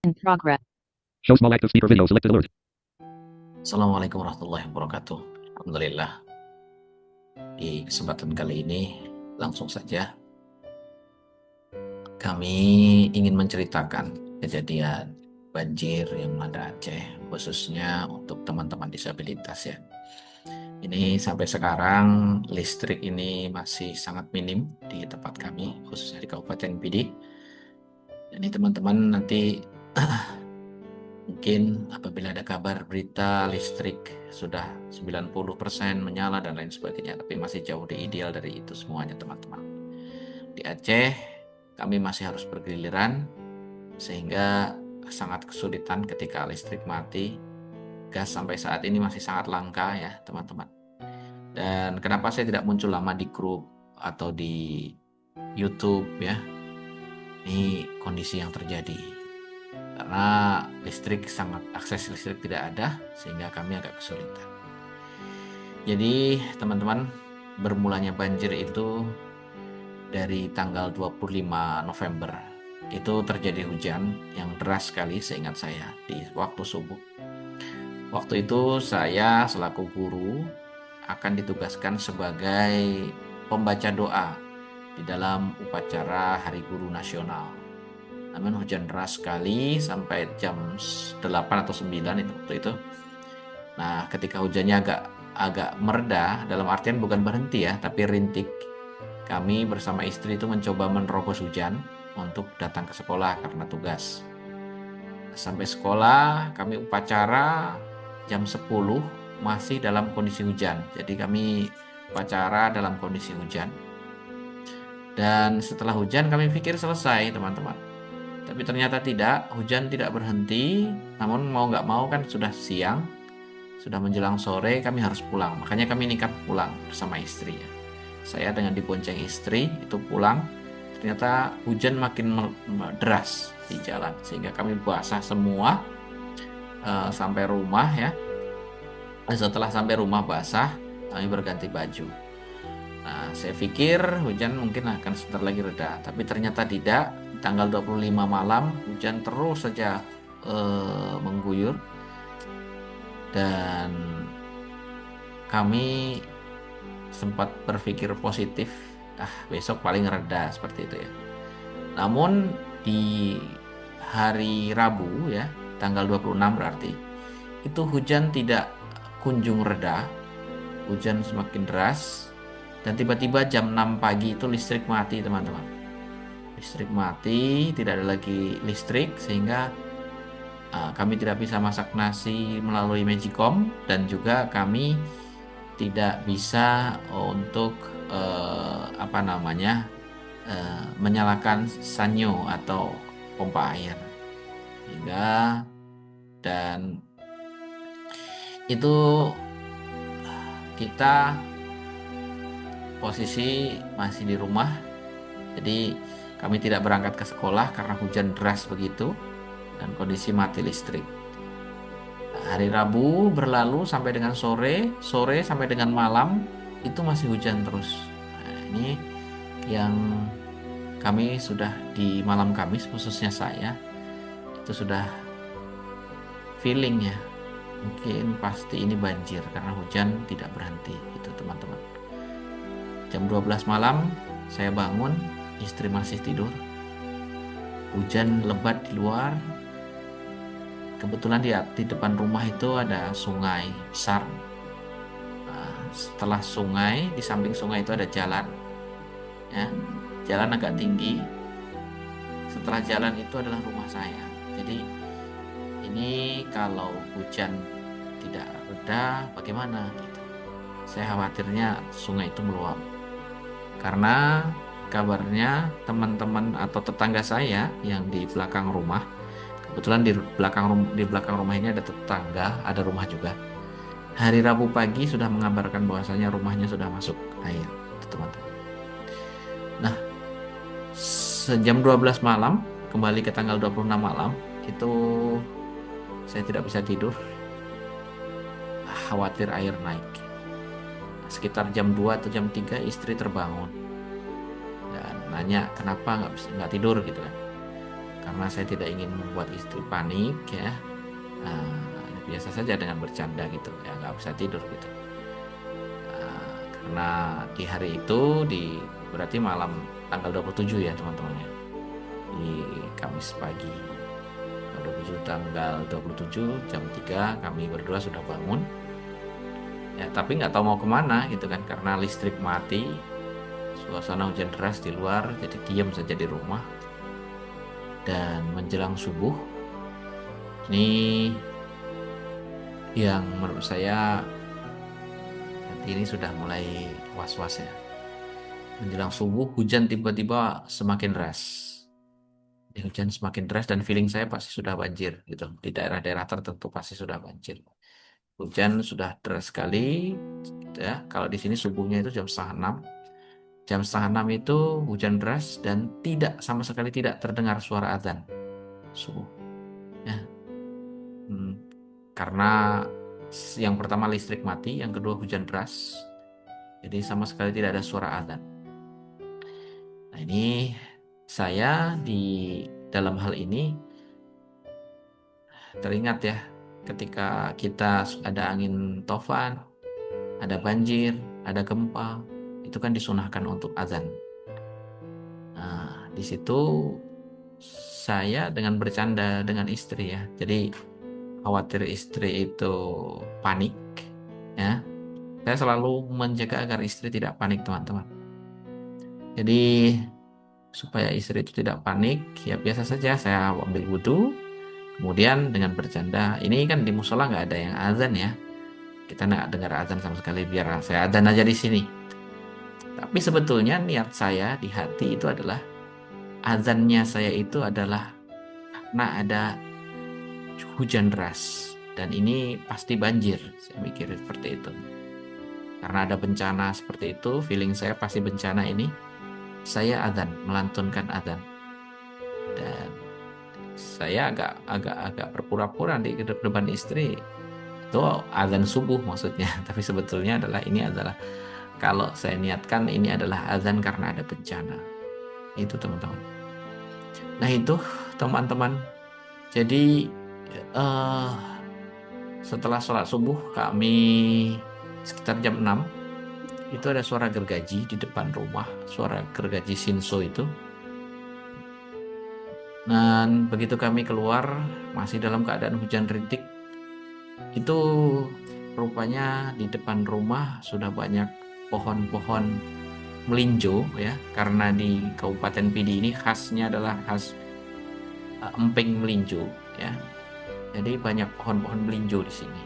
In progress. Show small active speaker video selected alert. Assalamualaikum warahmatullahi wabarakatuh. Alhamdulillah. Di kesempatan kali ini langsung saja kami ingin menceritakan kejadian banjir yang melanda Aceh, khususnya untuk teman-teman disabilitas ya. Ini sampai sekarang listrik ini masih sangat minim di tempat kami, khususnya di Kabupaten Pidi. Jadi teman-teman nanti mungkin apabila ada kabar berita listrik sudah 90% menyala dan lain sebagainya, tapi masih jauh di ideal dari itu semuanya teman-teman. Di Aceh kami masih harus bergiliran sehingga sangat kesulitan ketika listrik mati. Gas sampai saat ini masih sangat langka ya teman-teman. Dan kenapa saya tidak muncul lama di grup atau di YouTube ya, ini kondisi yang terjadi karena akses listrik tidak ada sehingga kami agak kesulitan. Jadi teman-teman, bermulanya banjir itu dari tanggal 25 November itu terjadi hujan yang deras sekali seingat saya di waktu subuh. Waktu itu saya selaku guru akan ditugaskan sebagai pembaca doa di dalam upacara Hari Guru Nasional. Namun hujan deras sekali sampai jam 8 atau 9 itu waktu itu. Nah, ketika hujannya agak mereda, dalam artian bukan berhenti ya, tapi rintik. Kami bersama istri itu mencoba menerobos hujan untuk datang ke sekolah karena tugas. Sampai sekolah, kami upacara jam 10 masih dalam kondisi hujan. Jadi kami upacara dalam kondisi hujan. Dan setelah hujan kami pikir selesai teman-teman. Tapi ternyata tidak, hujan tidak berhenti. Namun mau nggak mau kan sudah siang, sudah menjelang sore, kami harus pulang. Makanya kami nekat pulang bersama istri ya. Saya dengan dibonceng istri itu pulang. Ternyata hujan makin deras di jalan sehingga kami basah semua sampai rumah ya. Setelah sampai rumah basah, kami berganti baju. Nah, saya pikir hujan mungkin akan sebentar lagi reda, tapi ternyata tidak. Tanggal 25 malam hujan terus saja mengguyur dan kami sempat berpikir positif, besok paling reda seperti itu ya. Namun di hari Rabu ya, tanggal 26 berarti, itu hujan tidak kunjung reda, hujan semakin deras dan tiba-tiba jam 6 pagi itu listrik mati teman-teman. Listrik mati, tidak ada lagi listrik sehingga kami tidak bisa masak nasi melalui Magicom dan juga kami tidak bisa untuk menyalakan sanyo atau pompa air. Dan itu kita posisi masih di rumah. Jadi kami tidak berangkat ke sekolah karena hujan deras begitu dan kondisi mati listrik. Hari Rabu berlalu sampai dengan sore sampai dengan malam itu masih hujan terus. Nah, ini yang kami sudah di malam Kamis, khususnya saya, itu sudah feeling ya. Mungkin pasti ini banjir karena hujan tidak berhenti itu teman-teman. Jam 12 malam saya bangun, istri masih tidur. Hujan lebat di luar. Kebetulan di depan rumah itu ada sungai besar. Setelah sungai, di samping sungai itu ada jalan. Ya, jalan agak tinggi. Setelah jalan itu adalah rumah saya. Jadi ini kalau hujan tidak reda, bagaimana gitu. Saya khawatirnya sungai itu meluap. Karena kabarnya teman-teman atau tetangga saya yang di belakang rumah, kebetulan di belakang rumah ini ada tetangga, ada rumah juga. Hari Rabu pagi sudah mengabarkan bahwasanya rumahnya sudah masuk air, teman-teman. Nah, sejam 12 malam, kembali ke tanggal 26 malam, itu saya tidak bisa tidur. Khawatir air naik. Sekitar jam 2 atau jam 3 istri terbangun dan nanya kenapa nggak tidur gitu kan. karena saya tidak ingin membuat istri panik ya. Biasa saja dengan bercanda gitu ya, nggak bisa tidur gitu. Karena di hari itu berarti malam tanggal 27 ya teman-teman ya, di Kamis pagi 27 tanggal 27 jam 3 kami berdua sudah bangun ya, tapi nggak tahu mau kemana gitu kan, karena listrik mati, suasana hujan deras di luar, jadi diam saja di rumah. Dan menjelang subuh ini yang menurut saya nanti ini sudah mulai was-was ya. Menjelang subuh hujan tiba-tiba semakin deras. Hujan semakin deras dan feeling saya pasti sudah banjir gitu. Di daerah-daerah tertentu pasti sudah banjir. Hujan sudah deras sekali ya. Kalau di sini subuhnya itu jam setengah 6. Jam setengah 6 itu hujan deras dan sama sekali tidak terdengar suara azan subuh. Ya. Karena yang pertama listrik mati, yang kedua hujan deras. Jadi sama sekali tidak ada suara azan. Nah, ini saya di dalam hal ini teringat ya, ketika kita ada angin tofan, ada banjir, ada gempa, itu kan disunahkan untuk azan. Nah, di situ saya dengan bercanda dengan istri ya. Jadi khawatir istri itu panik ya. Saya selalu menjaga agar istri tidak panik, teman-teman. Jadi supaya istri itu tidak panik, ya biasa saja saya ambil wudhu, kemudian dengan bercanda, ini kan di musola nggak ada yang azan ya, kita nggak dengar azan sama sekali, biar saya azan aja di sini. Tapi sebetulnya niat saya di hati itu adalah, azannya saya itu adalah karena ada hujan deras dan ini pasti banjir, saya mikir seperti itu. Karena ada bencana seperti itu, feeling saya pasti bencana ini, saya azan, melantunkan azan. Dan saya agak berpura-pura di depan istri itu azan subuh maksudnya, tapi sebetulnya ini adalah kalau saya niatkan ini adalah azan karena ada bencana. Itu teman-teman. Nah itu teman-teman. Jadi setelah sholat subuh kami sekitar jam 6 itu ada suara gergaji di depan rumah, suara gergaji Shinso itu. Dan begitu kami keluar masih dalam keadaan hujan rintik, itu rupanya di depan rumah sudah banyak pohon-pohon melinjo ya, karena di Kabupaten Pidi ini khasnya adalah khas emping melinjo ya. Jadi banyak pohon-pohon melinjo di sini.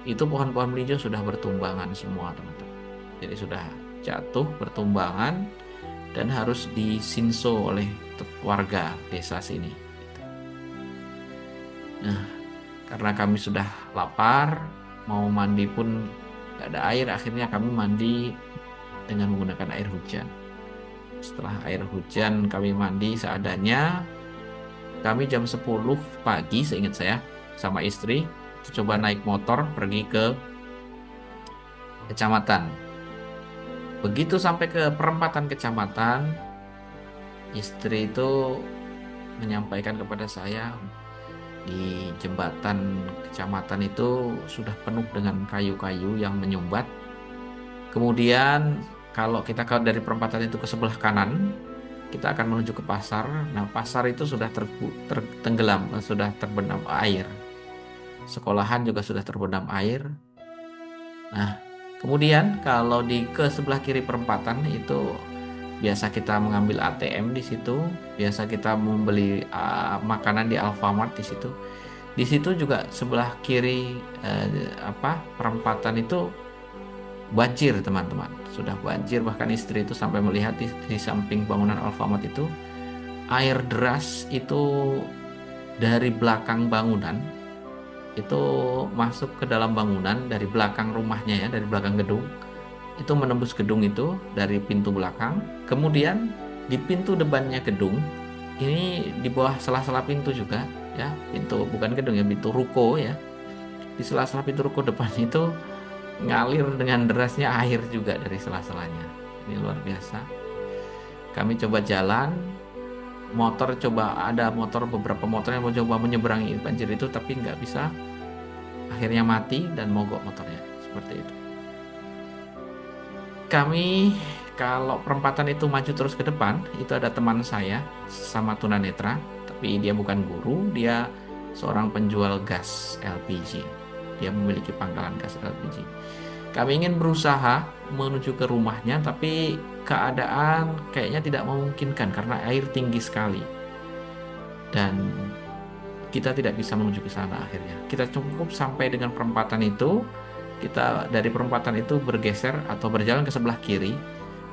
Itu pohon-pohon melinjo sudah bertumbangan semua, teman-teman. Jadi sudah jatuh bertumbangan dan harus disinso oleh warga desa sini. Nah, karena kami sudah lapar, mau mandi pun gak ada air, akhirnya kami mandi dengan menggunakan air hujan. Setelah air hujan kami mandi seadanya. Kami jam 10 pagi seingat saya sama istri coba naik motor pergi ke kecamatan. Begitu sampai ke perempatan kecamatan, istri itu menyampaikan kepada saya, di jembatan kecamatan itu sudah penuh dengan kayu-kayu yang menyumbat. Kemudian kalau kita dari perempatan itu ke sebelah kanan, kita akan menuju ke pasar. Nah, pasar itu sudah tenggelam, sudah terbenam air. Sekolahan juga sudah terbenam air. Nah, kemudian kalau ke sebelah kiri perempatan itu biasa kita mengambil ATM di situ, biasa kita membeli makanan di Alfamart di situ. Di situ juga sebelah kiri perempatan itu banjir, teman-teman. Sudah banjir, bahkan istri itu sampai melihat di samping bangunan Alfamart itu air deras itu dari belakang bangunan itu masuk ke dalam bangunan dari belakang rumahnya ya, dari belakang gedung. Itu menembus gedung itu dari pintu belakang. Kemudian di pintu depannya gedung, ini di bawah sela-sela pintu juga ya, pintu bukan gedung ya, pintu ruko ya. Di sela-sela pintu ruko depan itu ngalir dengan derasnya air juga dari sela-selanya. Ini luar biasa. Kami coba jalan motor ada beberapa motor yang mau coba menyeberangi banjir itu tapi nggak bisa, akhirnya mati dan mogok motornya seperti itu. Kami kalau perempatan itu maju terus ke depan, itu ada teman saya sama tunanetra, tapi dia bukan guru, dia seorang penjual gas LPG. Dia memiliki pangkalan gas LPG. Kami ingin berusaha menuju ke rumahnya, tapi keadaan kayaknya tidak memungkinkan karena air tinggi sekali. Dan kita tidak bisa menuju ke sana akhirnya. Kita cukup sampai dengan perempatan itu, kita dari perempatan itu bergeser atau berjalan ke sebelah kiri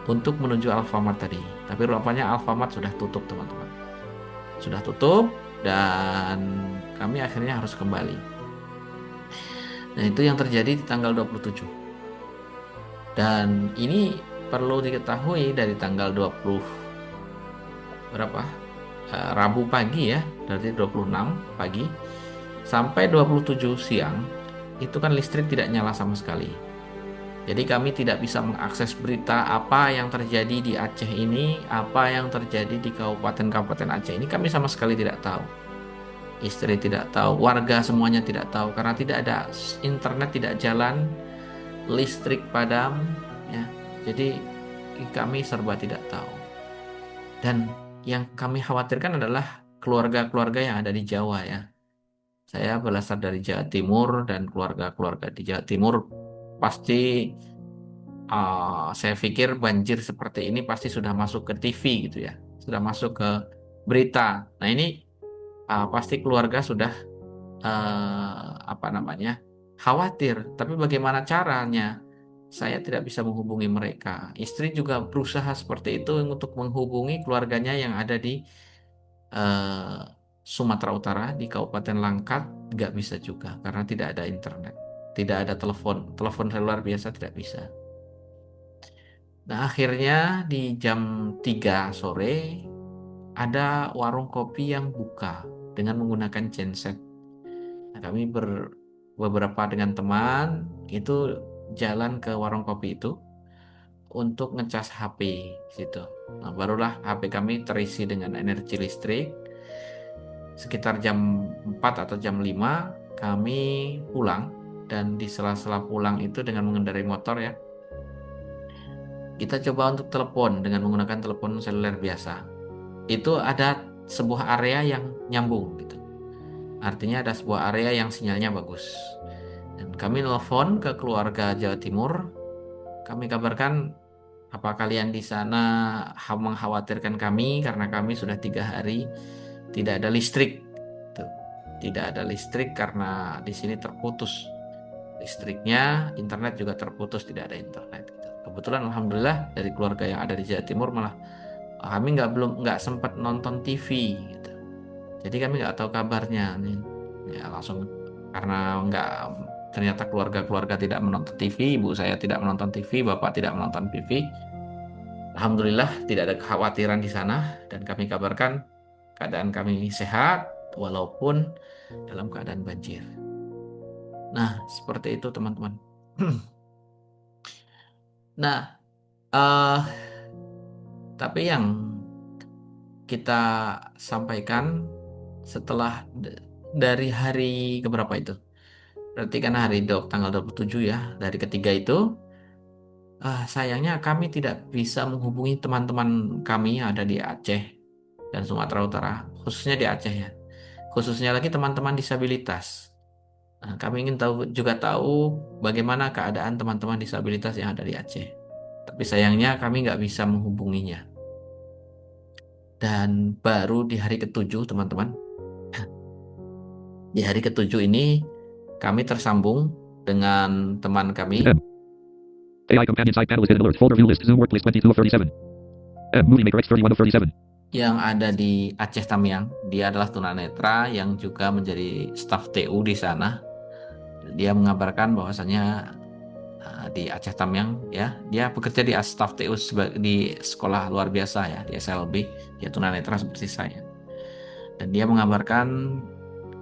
untuk menuju Alfamart tadi. Tapi rupanya Alfamart sudah tutup, teman-teman. Sudah tutup dan kami akhirnya harus kembali. Nah, itu yang terjadi di tanggal 27. Dan ini perlu diketahui dari tanggal 20 berapa? Rabu pagi ya, dari 26 pagi sampai 27 siang itu kan listrik tidak nyala sama sekali. Jadi kami tidak bisa mengakses berita apa yang terjadi di Aceh ini, apa yang terjadi di kabupaten-kabupaten Aceh ini, kami sama sekali tidak tahu. Istri tidak tahu, warga semuanya tidak tahu karena tidak ada internet, tidak jalan, listrik padam, ya. Jadi kami serba tidak tahu. Dan yang kami khawatirkan adalah keluarga-keluarga yang ada di Jawa ya. Saya berasal dari Jawa Timur dan keluarga-keluarga di Jawa Timur pasti saya pikir banjir seperti ini pasti sudah masuk ke TV gitu ya, sudah masuk ke berita. Nah ini pasti keluarga sudah apa namanya khawatir. Tapi bagaimana caranya? Saya tidak bisa menghubungi mereka. Istri juga berusaha seperti itu untuk menghubungi keluarganya yang ada di eh, Sumatera Utara di Kabupaten Langkat, nggak bisa juga karena tidak ada internet, tidak ada telepon seluler biasa tidak bisa. Nah, akhirnya di jam 3 sore ada warung kopi yang buka dengan menggunakan genset. Nah, kami beberapa dengan teman itu jalan ke warung kopi itu untuk ngecas HP gitu. Nah, barulah HP kami terisi dengan energi listrik. Sekitar jam 4 atau jam 5 kami pulang dan di sela-sela pulang itu dengan mengendarai motor ya, kita coba untuk telepon dengan menggunakan telepon seluler biasa. Itu ada sebuah area yang nyambung gitu. Artinya ada sebuah area yang sinyalnya bagus. Dan kami telepon ke keluarga Jawa Timur. Kami kabarkan apa kalian di sana mengkhawatirkan kami karena kami sudah 3 hari tidak ada listrik. Tuh. Tidak ada listrik karena di sini terputus listriknya, internet juga terputus, tidak ada internet. Gitu. Kebetulan alhamdulillah dari keluarga yang ada di Jawa Timur malah kami nggak sempat nonton TV gitu. Jadi kami nggak tahu kabarnya nih. Ya langsung karena nggak ternyata keluarga-keluarga tidak menonton TV, ibu saya tidak menonton TV, bapak tidak menonton TV. Alhamdulillah tidak ada kekhawatiran di sana dan kami kabarkan keadaan kami sehat walaupun dalam keadaan banjir. Nah, seperti itu teman-teman. Nah, eh tapi yang kita sampaikan setelah dari hari keberapa itu? Berarti kan hari tanggal 27 ya, dari ketiga itu sayangnya kami tidak bisa menghubungi teman-teman kami yang ada di Aceh dan Sumatera Utara, khususnya di Aceh ya. Khususnya lagi teman-teman disabilitas. Nah, kami ingin tahu bagaimana keadaan teman-teman disabilitas yang ada di Aceh. Tapi sayangnya kami nggak bisa menghubunginya. Dan baru di hari ketujuh, teman-teman, di hari ketujuh ini kami tersambung dengan teman kami M. AI companion side panel is hidden alert. Folder view list. Zoom workplace 22 of 37. M. Movie maker X 31 of 37. yang ada di Aceh Tamiang. Dia adalah tunanetra yang juga menjadi staf TU di sana. Dia mengabarkan bahwasanya di Aceh Tamiang ya, dia bekerja di staf TU di sekolah luar biasa ya, di SLB. Dia tunanetra seperti saya. Dan dia mengabarkan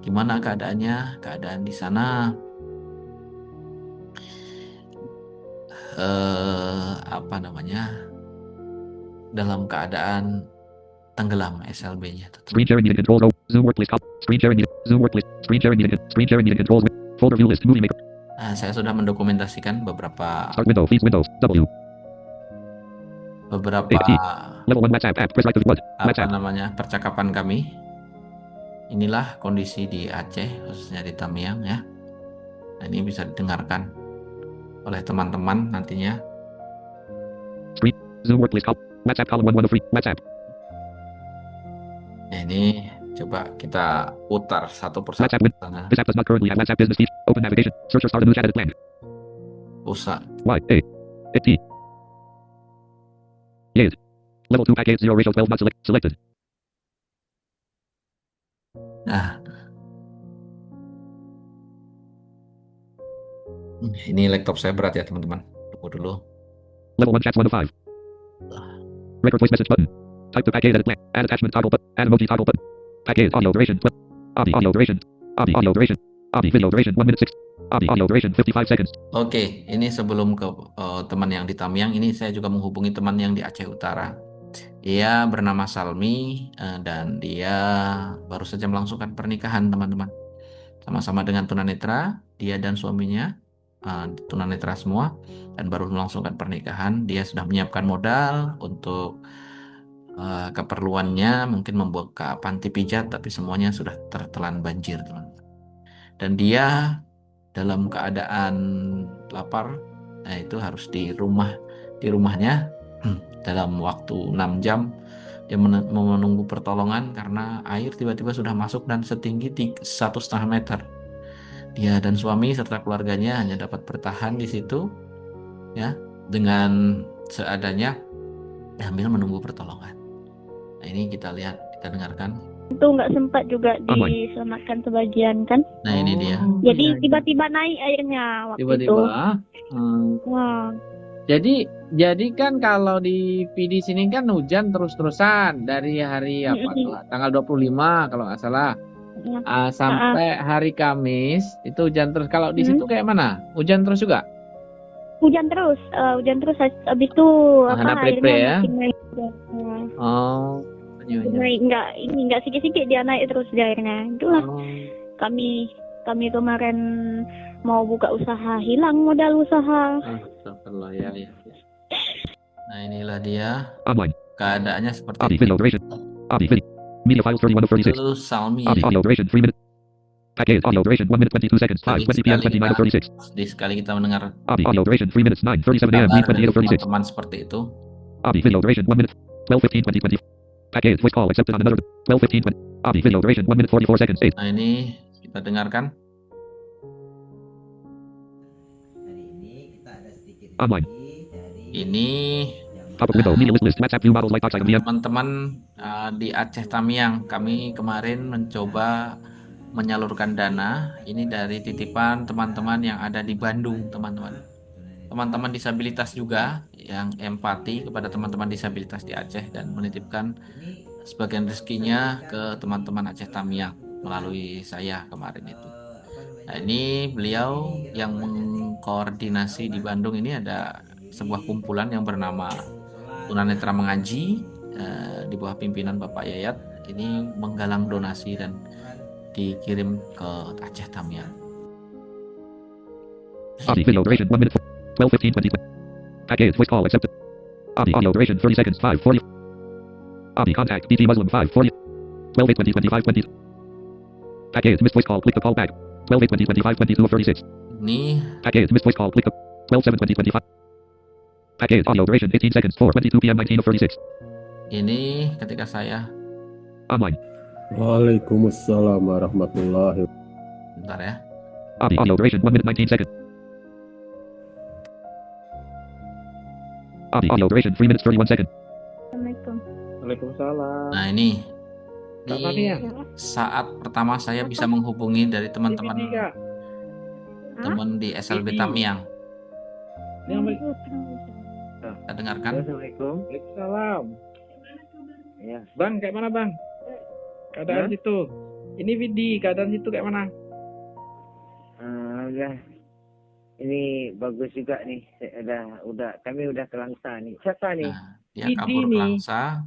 gimana keadaannya, keadaan di sana apa namanya dalam keadaan tenggelam SLB-nya tuh, teman. Screen sharing meeting controls. Zoom workplace. Screen sharing meeting. Zoom workplace. Screen sharing meeting. Screen sharing meeting controls. Folder view list. Movie maker. Nah, saya sudah mendokumentasikan beberapa Start window. Feeds windows. W. beberapa Level 1 WhatsApp app. Press right to what? apa WhatsApp. namanya percakapan kami. Inilah kondisi di Aceh, khususnya di Tamiang ya. Nah, ini bisa didengarkan oleh teman-teman nantinya. Screen. Zoom workplace. WhatsApp column 1 1 of 3. WhatsApp. Nah, ini coba kita putar satu persatu. WhatsApp win. This app does not currently have WhatsApp business feature. Open navigation. Search or start a new chat edit blank. Pusat. Y. A. A. T. Yes. Level 2 package 0 ratio 12 not selected. Nah, ini laptop saya berat ya teman-teman. Tunggu dulu. Level 1 chats 1 of 5. Record voice message button. Type the package edit blank. Add attachment toggle button. Add emoji toggle button. Package audio duration. Audio duration. Audio duration. Video duration 1 minute 6. Audio duration 55 seconds. Oke, ini sebelum ke teman yang di Tamiang, ini saya juga menghubungi teman yang di Aceh Utara. Dia bernama Salmi dan dia baru saja melangsungkan pernikahan teman-teman. Sama-sama dengan tunanetra, dia dan suaminya tunanetra semua dan baru melangsungkan pernikahan. Dia sudah menyiapkan modal untuk keperluannya, mungkin membuka panti pijat, tapi semuanya sudah tertelan banjir teman-teman. Dan dia dalam keadaan lapar, nah itu harus di rumahnya dalam waktu 6 jam dia menunggu pertolongan karena air tiba-tiba sudah masuk dan setinggi 1,5 meter. Dia dan suami serta keluarganya hanya dapat bertahan di situ ya dengan seadanya sambil menunggu pertolongan. Nah, ini kita lihat, kita dengarkan. Itu nggak sempat juga diselamatkan sebagian kan? Nah, ini dia. Jadi tiba-tiba naik airnya waktu itu. Tiba-tiba. Wah. Jadi kan kalau di PD sini kan hujan terus-terusan dari hari apa tuh? Tanggal 25 kalau nggak salah. Sampai hari Kamis itu hujan terus. Kalau di situ kayak mana? Hujan terus juga? Hujan terus habis itu Prepare ya? makin naik. Oh. Naik nggak sikit-sikit dia naik terus airnya. Itulah kami kemarin mau buka usaha, hilang modal usaha. Astagfirullah ya. Nah, inilah dia. Online. Keadaannya seperti video duration. Video. Media files 31 of 36. Lalu Salmi. Audio duration 3 minutes. Package audio duration 1 minute 22 seconds. 5:20 p.m. 29 of 36. Di sekali kita mendengar Audio duration 3 minutes 9:37 a.m. 28 of 36. teman seperti itu. Video duration 1 minute 12:15 2020. Package voice call accepted on another 12:15 video duration 1 minute 44 seconds. 8. Nah, ini kita dengarkan. Online. Ini Pop-up window media list WhatsApp view models like docs item VM. teman-teman di Aceh Tamiang, kami kemarin mencoba menyalurkan dana ini dari titipan teman-teman yang ada di Bandung, teman-teman disabilitas juga yang empati kepada teman-teman disabilitas di Aceh dan menitipkan sebagian rezekinya ke teman-teman Aceh Tamiang melalui saya kemarin itu. Nah, ini beliau yang mengkoordinasi di Bandung. Ini ada sebuah kumpulan yang bernama Tunanetra Mengaji di bawah pimpinan Bapak Yayat. Ini menggalang donasi dan dikirim ke Aceh Tamiang. Video duration 1 minute 12:15 20. Package voice call accepted. Audio duration 30 seconds 5:40. Contact DT Muslim 5:40. 12:20 25 20. Package missed voice call. Click the call back. 12:20 25 22 of 36. Ini Package missed voice call. Click the 12:7 20 25. Package audio duration 18 seconds 4:22 p.m. 19 of 36. ini ketika saya Online. Waalaikumsalam warahmatullahi wabarakatuh. bentar ya. Audio duration 1 minute 19 seconds. Audio duration 3 minutes 31 seconds. Assalamualaikum. Waalaikumsalam. Nah, ini Kak Tamiang. saat pertama saya bisa menghubungi dari teman-teman Ini, Kak. teman di SLB Ini. Tamiang. Yang Kita dengarkan. Assalamualaikum. Waalaikumsalam. Ya. Bang, kayak mana Bang? Keadaan situ. Ini Vidi, keadaan situ kayak mana? Alhamdulillah. Ini bagus juga nih. Kami udah ke Langsa nih. Siapa nih? Nah, dia Idi kabur ke nih. Langsa.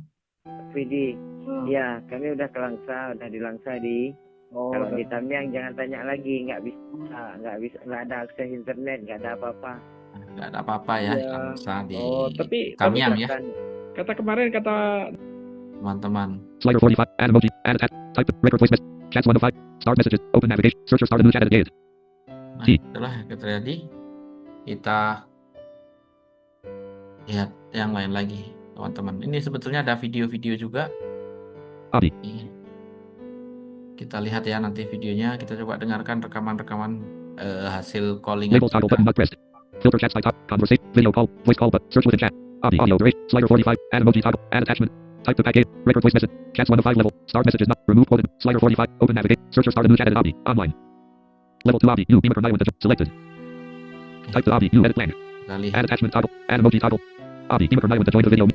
Vidi. Ya, kami udah ke Langsa, udah di Langsa di. Kalau di Tamiang jangan tanya lagi, nggak ada akses internet, nggak ada apa-apa. Nggak ada apa-apa ya, Iya. Langsa di Tapi Tamiang ya, kata kemarin teman-teman. Slider 45. Add emoji. Add attach. Type record voice message. Chats 1 of 5. Start messages. Open navigation. Search or start a new chat at engage. Nah, itulah yang terjadi. Kita lihat yang lain lagi, teman-teman. Ini sebetulnya ada video-video juga. Abi. Kita lihat ya nanti videonya. Kita coba dengarkan rekaman-rekaman hasil calling. Label toggle button not pressed. Filter chats by top. Conversation. Video call. Voice call. But search within chat. Abi. Audio duration. Slider 45. Add emoji toggle. Add attachment. Type the package. Record voice message. Chats 1 of 5 level. Start messages not. Remove quoted. Slider 45. Open navigate. Search or start a new chat at Abi. Online. Level 2 Abi. U. Beamer from selected. Type the Abi. U. Edit blank. Add attachment toggle. Add emoji toggle. Abi. Beamer from to join the video.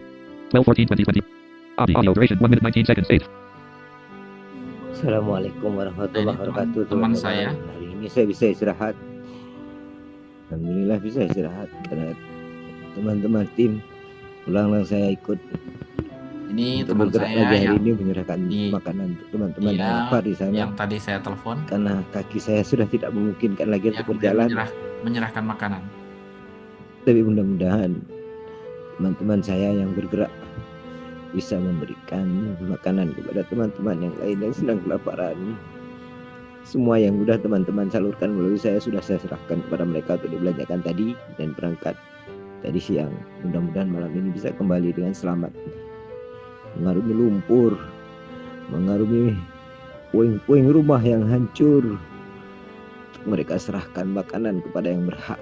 12/14/2020. Abi. Audio duration 1 minute 19 seconds. 8. Assalamualaikum warahmatullahi wabarakatuh. Teman saya. Hari ini saya bisa istirahat. Alhamdulillah bisa istirahat karena teman-teman tim ulang-ulang saya ikut. Ini teman teman saya saya hari yang ini menyerahkan makanan untuk teman-teman yang lapar di sana. yang tadi saya telepon Karena kaki saya sudah tidak memungkinkan lagi ya, untuk kemudian berjalan. menyerahkan makanan. Tapi mudah-mudahan teman-teman saya yang bergerak bisa memberikan makanan kepada teman-teman yang lain yang sedang kelaparan. Semua yang sudah teman-teman salurkan melalui saya sudah saya serahkan kepada mereka untuk dibelanjakan tadi dan berangkat tadi siang. Mudah-mudahan malam ini bisa kembali dengan selamat. Mengarungi lumpur, mengarungi puing-puing rumah yang hancur. Untuk mereka serahkan makanan kepada yang berhak.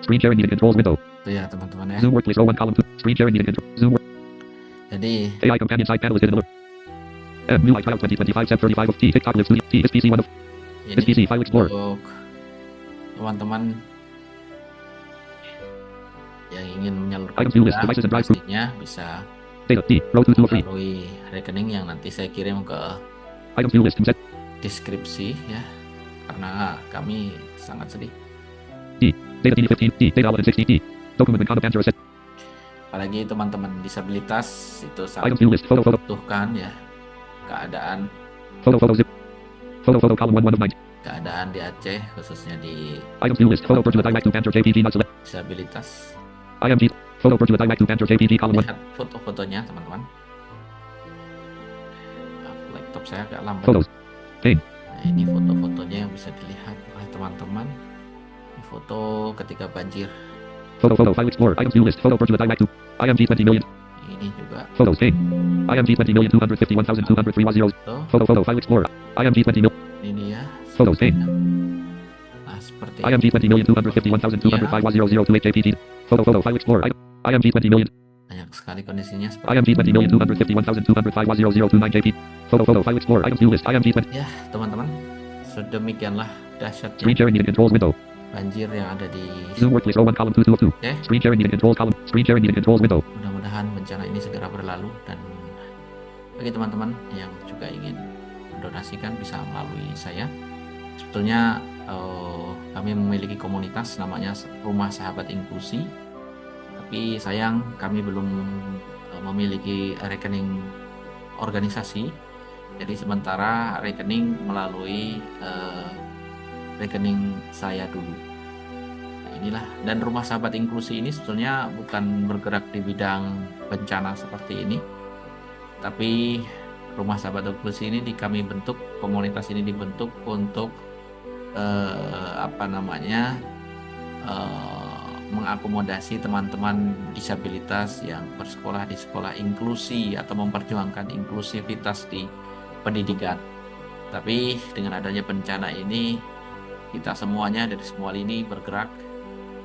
Screen sharing needed controls window. Itu ya teman-teman ya. Zoom workplace row 1 column 2. Screen sharing needed control. Zoom work. Jadi AI companion side panel is hidden alert. M new iCloud 2025 Sep 35 of T TikTok lives 2 T is PC 1 of ini PC file explorer. untuk teman-teman yang ingin menyalurkan Items view list, devices and drive through. pastinya bisa Data D row 2 of 3. melalui rekening yang nanti saya kirim ke Items view list set. deskripsi ya, karena kami sangat sedih. Data D 15 D data wallet 60 D. Document and content answer set. Apalagi teman-teman disabilitas itu sangat Items view list photo membutuhkan ya keadaan photo zip. Photo column 1 of 9. keadaan di Aceh, khususnya di Items view list photo virtual direct to answer JPG not select. disabilitas. IMG photo virtual direct to answer JPG column 1. Lihat foto-fotonya teman-teman. Laptop saya agak lambat. Photos. Pane. Nah, ini foto-fotonya yang bisa dilihat oleh teman-teman. Ini foto ketika banjir. Photo file explorer. Items view list photo virtual direct to IMG 20 million. Ini juga Photos pane. IMG 20,251,203 was 0. Photo file explorer. IMG 20 million. ini dia. Photos pane. Nah, seperti IMG 20,251,205 was 0028 JPG. Photo file explorer. IMG 20 million. banyak sekali kondisinya seperti IMG 20,251,205 was 0029 JP. Photo file explorer. Items view list. IMG 20. ya teman-teman. Sedemikianlah dahsyatnya Screen sharing needed controls window. banjir yang ada di Zoom workplace row 1 column 2 of 2. Oke. Screen sharing needed controls column. Screen sharing needed controls window. Mudah-mudahan bencana ini segera berlalu, dan bagi teman-teman yang juga ingin mendonasikan bisa melalui saya. Sebetulnya kami memiliki komunitas namanya Rumah Sahabat Inklusi, tapi sayang kami belum memiliki rekening organisasi. Jadi sementara rekening melalui rekening saya dulu. Nah, inilah, dan Rumah Sahabat Inklusi ini sebetulnya bukan bergerak di bidang bencana seperti ini, tapi Rumah Sahabat Inklusi ini kami bentuk, komunitas ini dibentuk untuk mengakomodasi teman-teman disabilitas yang bersekolah di sekolah inklusi atau memperjuangkan inklusivitas di pendidikan. Tapi dengan adanya bencana ini, kita semuanya dari semua lini bergerak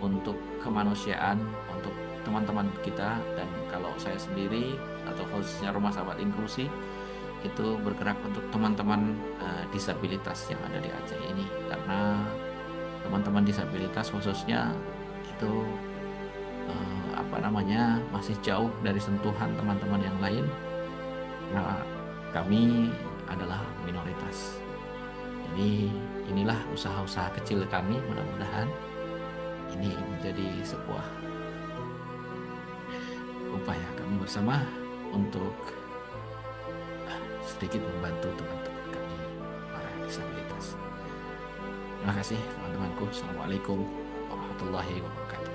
untuk kemanusiaan, untuk teman-teman kita. Dan kalau saya sendiri atau khususnya Rumah Sahabat Inklusi itu bergerak untuk teman-teman disabilitas yang ada di Aceh ini, karena teman-teman disabilitas khususnya itu masih jauh dari sentuhan teman-teman yang lain. Nah, kami adalah minoritas. Jadi inilah usaha-usaha kecil kami, mudah-mudahan ini menjadi sebuah upaya kami bersama untuk sedikit membantu teman-teman kami para disabilitas. Terima kasih teman-temanku. Assalamualaikum warahmatullahi wabarakatuh.